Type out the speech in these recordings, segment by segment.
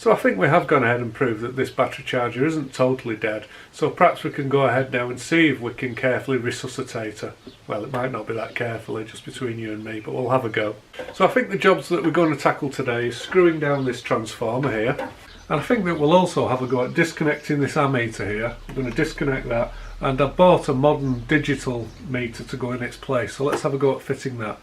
So I think we have gone ahead and proved that this battery charger isn't totally dead, so perhaps we can go ahead now and see if we can carefully resuscitate her. Well, it might not be that carefully, just between you and me, but we'll have a go. So I think the jobs that we're going to tackle today is screwing down this transformer here, and I think that we'll also have a go at disconnecting this ammeter here. I'm going to disconnect that, and I bought a modern digital meter to go in its place, so let's have a go at fitting that.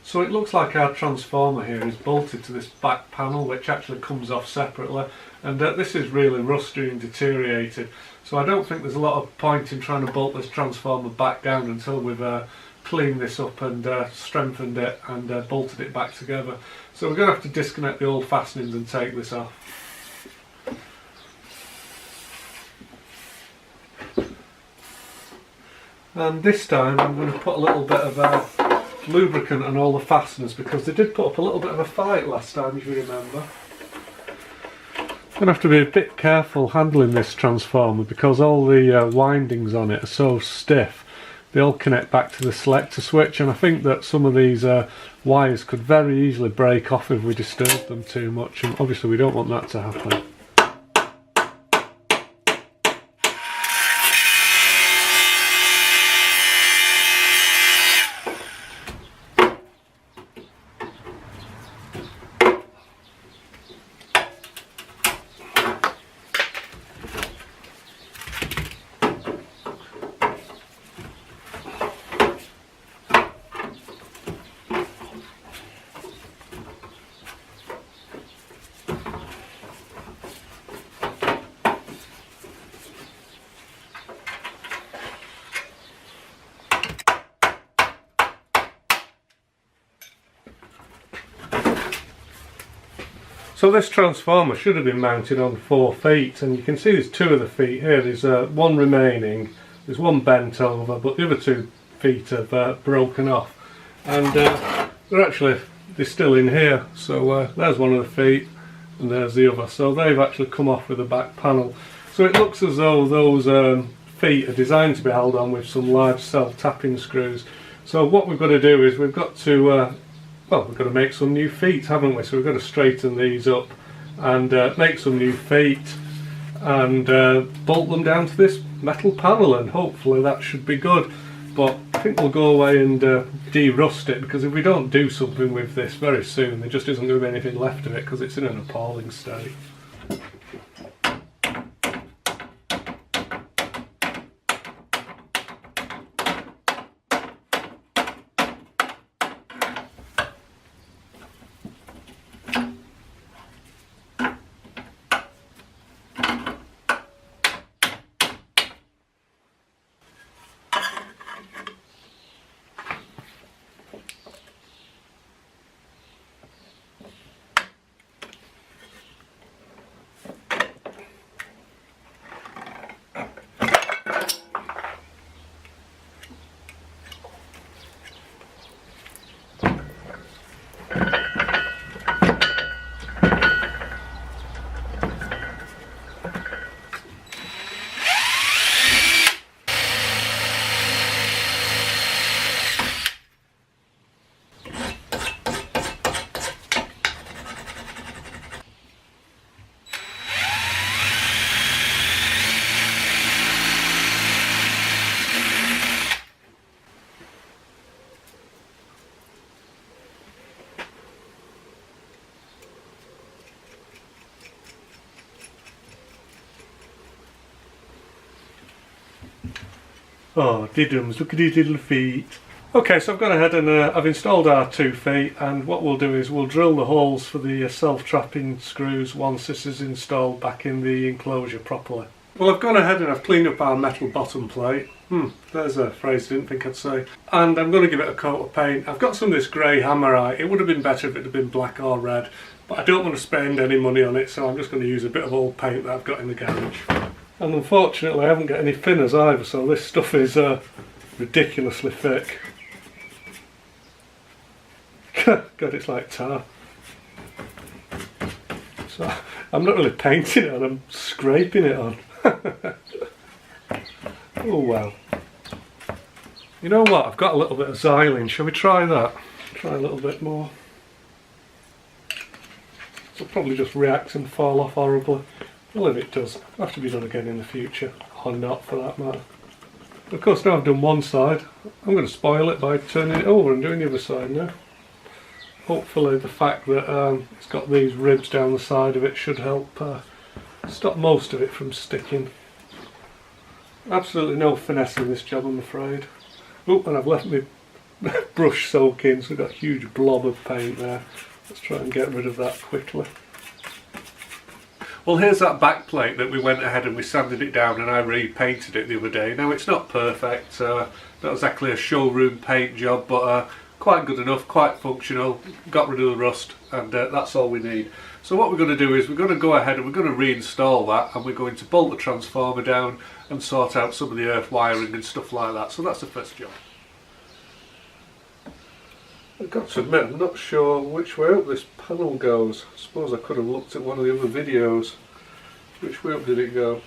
So it looks like our transformer here is bolted to this back panel, which actually comes off separately, and this is really rusty and deteriorated, so I don't think there's a lot of point in trying to bolt this transformer back down until we've cleaned this up and strengthened it and bolted it back together. So we're going to have to disconnect the old fastenings and take this off. And this time I'm going to put a little bit of lubricant on all the fasteners, because they did put up a little bit of a fight last time, if you remember. I'm going to have to be a bit careful handling this transformer because all the windings on it are so stiff. They all connect back to the selector switch, and I think that some of these wires could very easily break off if we disturb them too much, and obviously we don't want that to happen. So this transformer should have been mounted on 4 feet, and you can see there's 2 of the feet here. There's one remaining, there's one bent over, but the other 2 feet have broken off, and they're still in here. So there's one of the feet and there's the other, so they've actually come off with the back panel. So it looks as though those feet are designed to be held on with some large self-tapping screws. So what we've got to do is we've got to well, we've got to make some new feet, haven't we? So we've got to straighten these up and make some new feet and bolt them down to this metal panel, and hopefully that should be good. But I think we'll go away and de-rust it, because if we don't do something with this very soon, there just isn't going to be anything left of it, because it's in an appalling state. Oh, diddums, look at these little feet. Okay, so I've gone ahead and I've installed our 2 feet, and what we'll do is we'll drill the holes for the self-trapping screws once this is installed back in the enclosure properly. Well, I've gone ahead and I've cleaned up our metal bottom plate. There's a phrase I didn't think I'd say. And I'm going to give it a coat of paint. I've got some of this grey hammerite. It would have been better if it had been black or red, but I don't want to spend any money on it, so I'm just going to use a bit of old paint that I've got in the garage. And unfortunately I haven't got any thinners either, so this stuff is ridiculously thick. God, it's like tar. So I'm not really painting it on, I'm scraping it on. Oh well. You know what, I've got a little bit of xylene, shall we try that? Try a little bit more. it'll probably just react and fall off horribly. Well, if it does, it'll have to be done again in the future, or not for that matter. Of course, now I've done one side, I'm going to spoil it by turning it over and doing the other side now. Hopefully the fact that it's got these ribs down the side of it should help stop most of it from sticking. Absolutely no finesse in this job, I'm afraid. Oh, and I've left my brush soaking, so we've got a huge blob of paint there. Let's try and get rid of that quickly. Well, here's that back plate that we went ahead and we sanded it down and I repainted it the other day. Now, it's not perfect, not exactly a showroom paint job, but quite good enough, quite functional, got rid of the rust, and that's all we need. So what we're going to do is we're going to go ahead and we're going to reinstall that, and we're going to bolt the transformer down and sort out some of the earth wiring and stuff like that. So that's the first job. I've got to admit, I'm not sure which way up this panel goes. I suppose I could have looked at one of the other videos. Which way up did it go?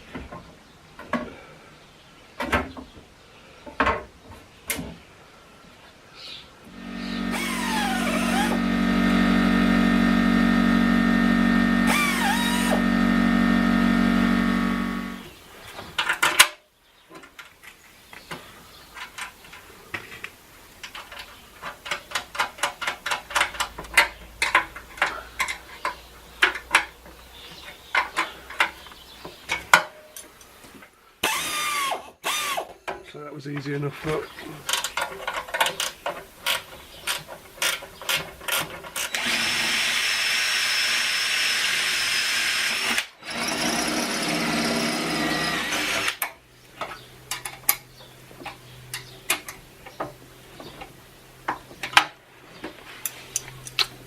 So that was easy enough, look.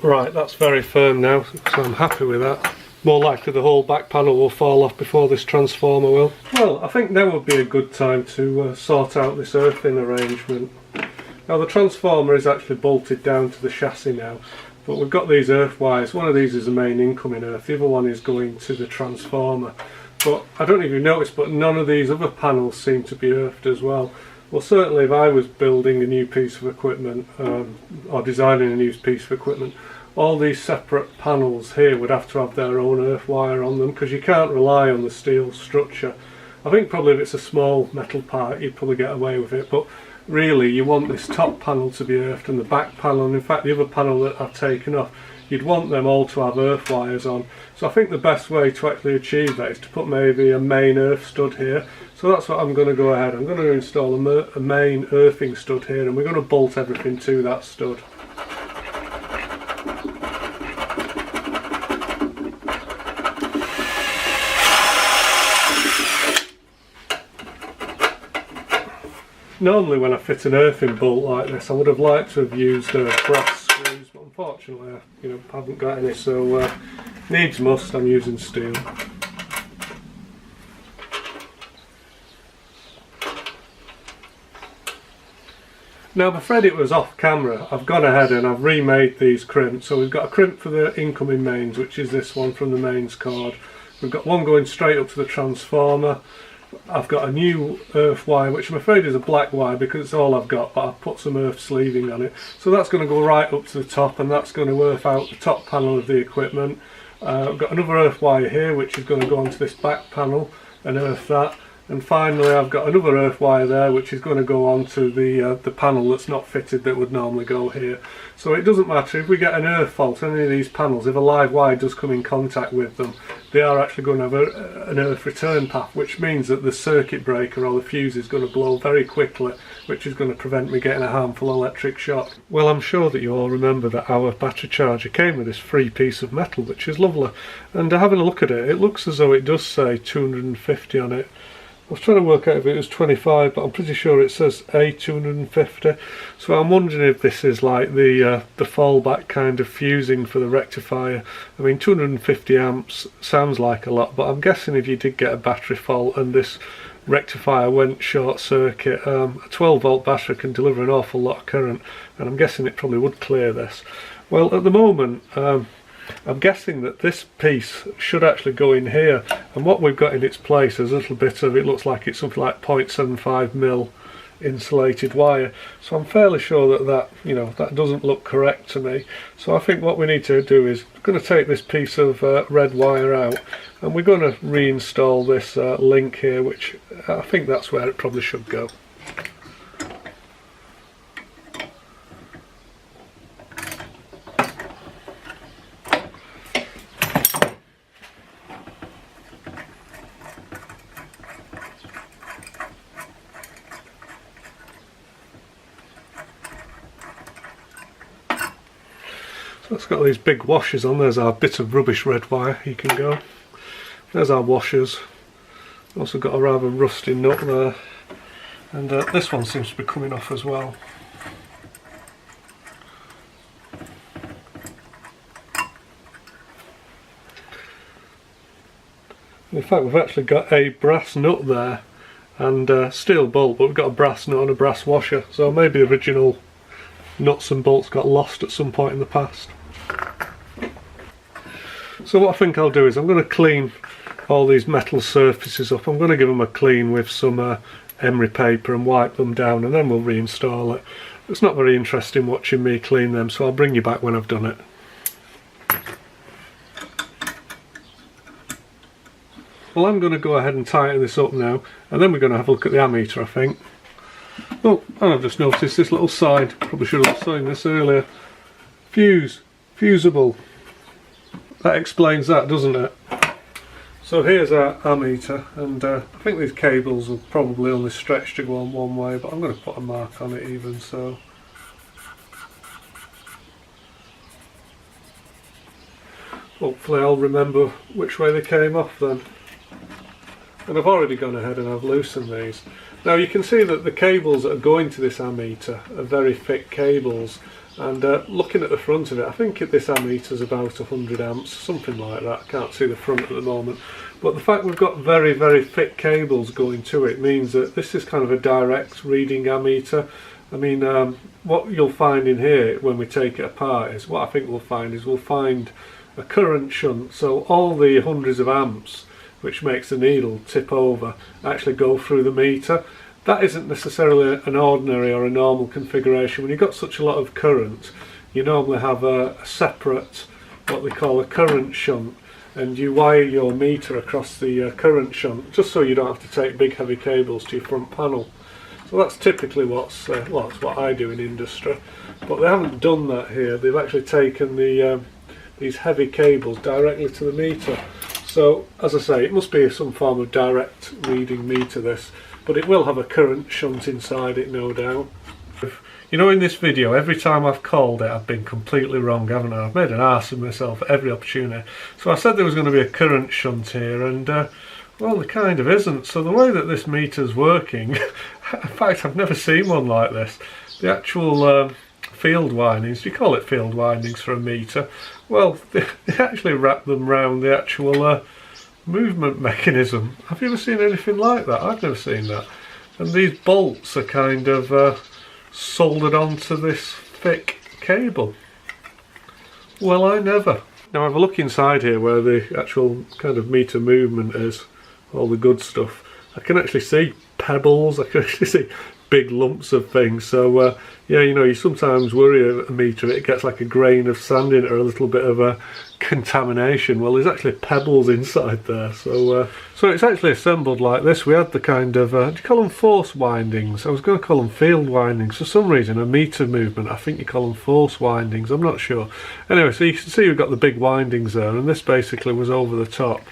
Right, that's very firm now, so I'm happy with that. More likely the whole back panel will fall off before this transformer will. Well, I think now would be a good time to sort out this earthing arrangement. Now the transformer is actually bolted down to the chassis now, but we've got these earth wires. One of these is the main incoming earth, the other one is going to the transformer. But I don't know if you've noticed, but none of these other panels seem to be earthed as well. Well, certainly if I was building a new piece of equipment, or designing a new piece of equipment, all these separate panels here would have to have their own earth wire on them, because you can't rely on the steel structure. I think probably if it's a small metal part you'd probably get away with it, but really you want this top panel to be earthed and the back panel, and in fact the other panel that I've taken off, you'd want them all to have earth wires on. So I think the best way to actually achieve that is to put maybe a main earth stud here. So that's what I'm going to go ahead. I'm going to install a main earthing stud here, and we're going to bolt everything to that stud. Normally when I fit an earthing bolt like this I would have liked to have used brass screws, but unfortunately I haven't got any, so needs must, I'm using steel. Now I'm afraid it was off camera, I've gone ahead and I've remade these crimps. So we've got a crimp for the incoming mains, which is this one from the mains cord. We've got one going straight up to the transformer. I've got a new earth wire, which I'm afraid is a black wire because it's all I've got, but I've put some earth sleeving on it. So that's going to go right up to the top, and that's going to earth out the top panel of the equipment. I've got another earth wire here which is going to go onto this back panel and earth that. And finally I've got another earth wire there which is going to go onto the panel that's not fitted that would normally go here. So it doesn't matter if we get an earth fault on any of these panels, if a live wire does come in contact with them, they are actually going to have an earth return path, which means that the circuit breaker or the fuse is going to blow very quickly, which is going to prevent me getting a harmful electric shock. Well, I'm sure that you all remember that our battery charger came with this free piece of metal, which is lovely. And having a look at it, it looks as though it does say 250 on it. I was trying to work out if it was 25, but I'm pretty sure it says A250. So I'm wondering if this is like the fallback kind of fusing for the rectifier. I mean, 250 amps sounds like a lot, but I'm guessing if you did get a battery fault and this rectifier went short circuit, a 12 volt battery can deliver an awful lot of current, and I'm guessing it probably would clear this. Well, at the moment, I'm guessing that this piece should actually go in here, and what we've got in its place is a little bit of, it looks like it's something like 0.75mm insulated wire. So I'm fairly sure that that doesn't look correct to me. So I think what we need to do is we're going to take this piece of red wire out, and we're going to reinstall this link here, which I think that's where it probably should go. So it's got these big washers on. There's our bit of rubbish red wire, you can go. There's our washers. Also got a rather rusty nut there, and this one seems to be coming off as well. In fact, we've actually got a brass nut there and a steel bolt, but we've got a brass nut and a brass washer, so maybe the original nuts and bolts got lost at some point in the past. So what I think I'll do is I'm going to clean all these metal surfaces up. I'm going to give them a clean with some emery paper and wipe them down, and then we'll reinstall it. It's not very interesting watching me clean them, so I'll bring you back when I've done it. Well, I'm going to go ahead and tighten this up now, and then we're going to have a look at the ammeter, I think. Oh, and I've just noticed this little side, probably should have seen this earlier. Fusible. That explains that, doesn't it? So here's our ammeter, and I think these cables will probably only stretch to go on one way, but I'm going to put a mark on it even so. Hopefully I'll remember which way they came off then. And I've already gone ahead and I've loosened these. Now you can see that the cables that are going to this ammeter are very thick cables, and looking at the front of it, I think this ammeter is about 100 amps, something like that. I can't see the front at the moment, but the fact we've got very, very thick cables going to it means that this is kind of a direct reading ammeter. I mean, what you'll find in here when we take it apart is, what I think we'll find a current shunt, so all the hundreds of amps which makes the needle tip over actually go through the meter. That isn't necessarily an ordinary or a normal configuration. When you've got such a lot of current, you normally have a separate, what they call a current shunt, and you wire your meter across the current shunt, just so you don't have to take big heavy cables to your front panel. So that's typically what's well, that's what I do in industry, but they haven't done that here. They've actually taken these heavy cables directly to the meter. So, as I say, it must be some form of direct reading meter, this, but it will have a current shunt inside it, no doubt. You know, in this video, every time I've called it, I've been completely wrong, haven't I? I've made an arse of myself at every opportunity. So I said there was going to be a current shunt here, and well, there kind of isn't. So the way that this meter's working, in fact, I've never seen one like this. The actual field windings, do you call it field windings for a meter? Well, they actually wrap them round the actual movement mechanism. Have you ever seen anything like that? I've never seen that. And these bolts are kind of soldered onto this thick cable. Well, I never. Now have a look inside here where the actual kind of meter movement is, all the good stuff. I can actually see pebbles, I can actually see big lumps of things. So yeah, you know, you sometimes worry a meter, it gets like a grain of sand in it or a little bit of a contamination. Well, there's actually pebbles inside there. So so it's actually assembled like this. We had the kind of, do you call them force windings? I was going to call them field windings. For some reason, a meter movement, I think you call them force windings, I'm not sure. Anyway, so you can see we've got the big windings there, and this basically was over the top.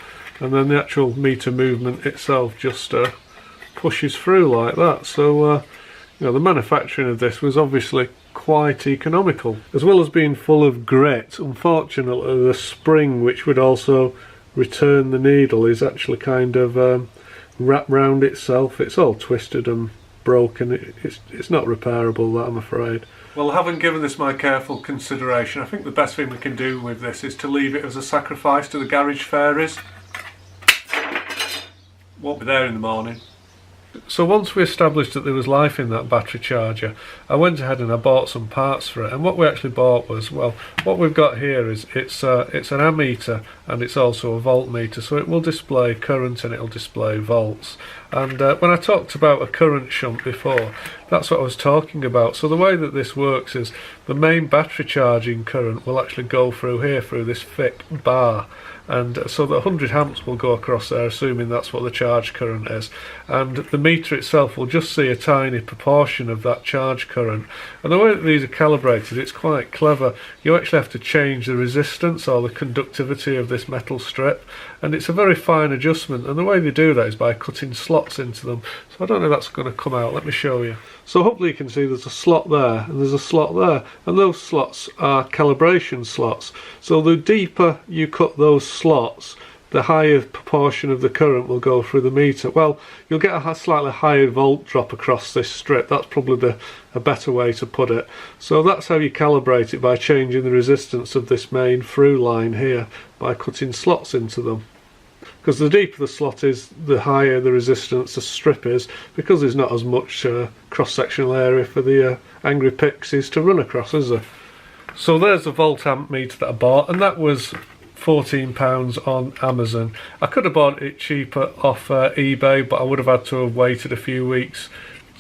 And then the actual meter movement itself just pushes through like that. So you know, the manufacturing of this was obviously quite economical, as well as being full of grit. Unfortunately, the spring which would also return the needle is actually kind of wrapped round itself. It's all twisted and broken. It's not repairable, that, I'm afraid. Well, having given this my careful consideration, I think the best thing we can do with this is to leave it as a sacrifice to the garage fairies. Won't be there in the morning. So once we established that there was life in that battery charger, I went ahead and I bought some parts for it. And what we actually bought was, well, what we've got here is it's an ammeter and it's also a voltmeter, so it will display current and it'll display volts. And when I talked about a current shunt before, that's what I was talking about. So the way that this works is the main battery charging current will actually go through here, through this thick bar, and so the 100 amps will go across there, assuming that's what the charge current is, and the meter itself will just see a tiny proportion of that charge current. And the way that these are calibrated, it's quite clever. You actually have to change the resistance or the conductivity of this metal strip, and it's a very fine adjustment, and the way they do that is by cutting slots into them. So I don't know if that's going to come out. Let me show you. So hopefully you can see there's a slot there and there's a slot there, and those slots are calibration slots. So the deeper you cut those slots, the higher proportion of the current will go through the meter. Well, you'll get a slightly higher volt drop across this strip. That's probably a better way to put it. So that's how you calibrate it, by changing the resistance of this main through line here by cutting slots into them. Because the deeper the slot is, the higher the resistance the strip is, because there's not as much cross-sectional area for the angry pixies to run across, is there? So there's the volt amp meter that I bought, and that was £14 on Amazon. I could have bought it cheaper off eBay, but I would have had to have waited a few weeks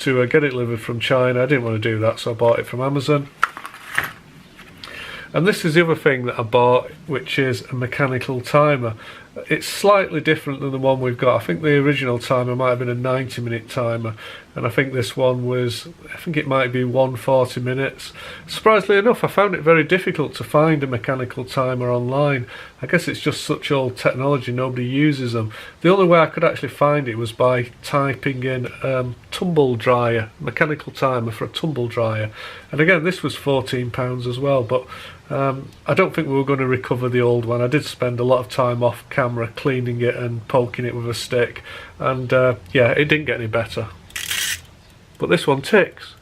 to get it delivered from China. I didn't want to do that, so I bought it from Amazon. And this is the other thing that I bought, which is a mechanical timer. It's slightly different than the one we've got. I think the original timer might have been a 90-minute timer, and I think this one was, I think it might be 140 minutes. Surprisingly enough, I found it very difficult to find a mechanical timer online. I guess it's just such old technology, nobody uses them. The only way I could actually find it was by typing in tumble dryer, mechanical timer for a tumble dryer. And again, this was £14 as well, but I don't think we were going to recover the old one. I did spend a lot of time off camera cleaning it and poking it with a stick, and yeah, it didn't get any better. But this one ticks.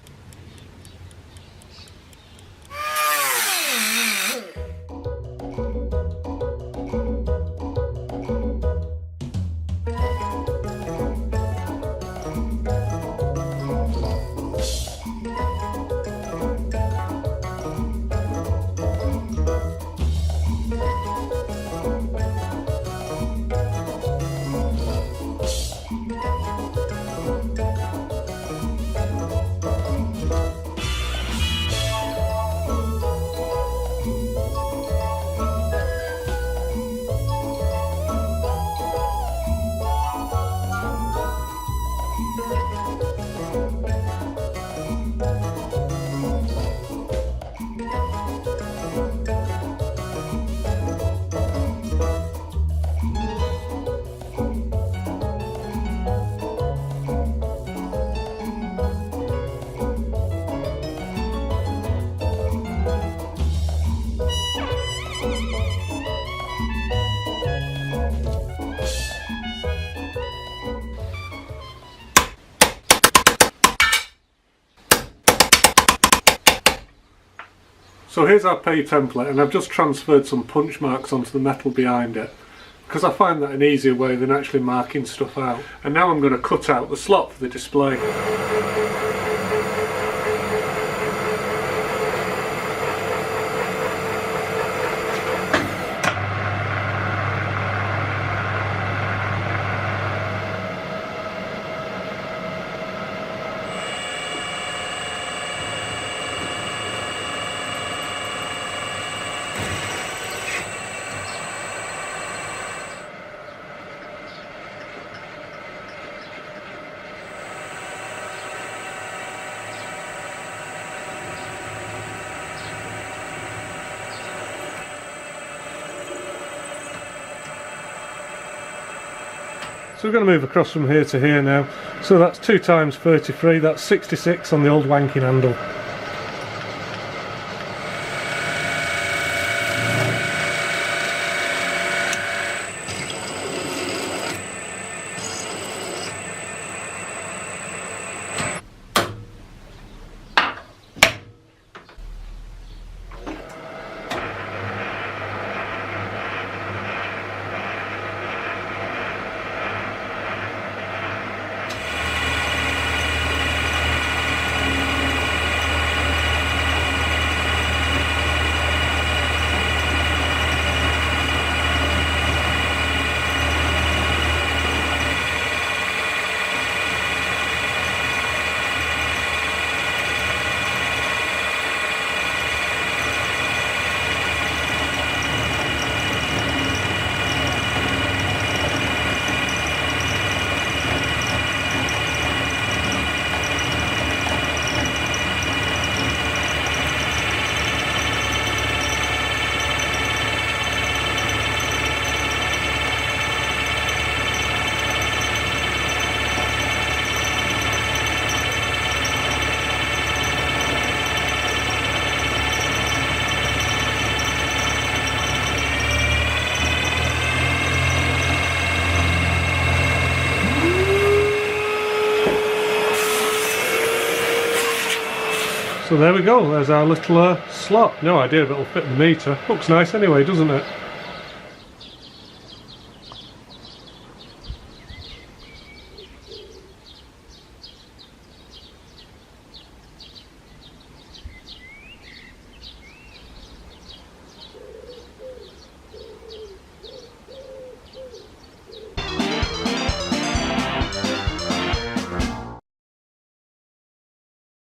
So here's our pay template, and I've just transferred some punch marks onto the metal behind it, because I find that an easier way than actually marking stuff out. And now I'm going to cut out the slot for the display. So we're going to move across from here to here now. So that's 2 times 33, that's 66 on the old wanking handle. So there we go, there's our little slot. No idea if it'll fit the meter. Looks nice anyway, doesn't it?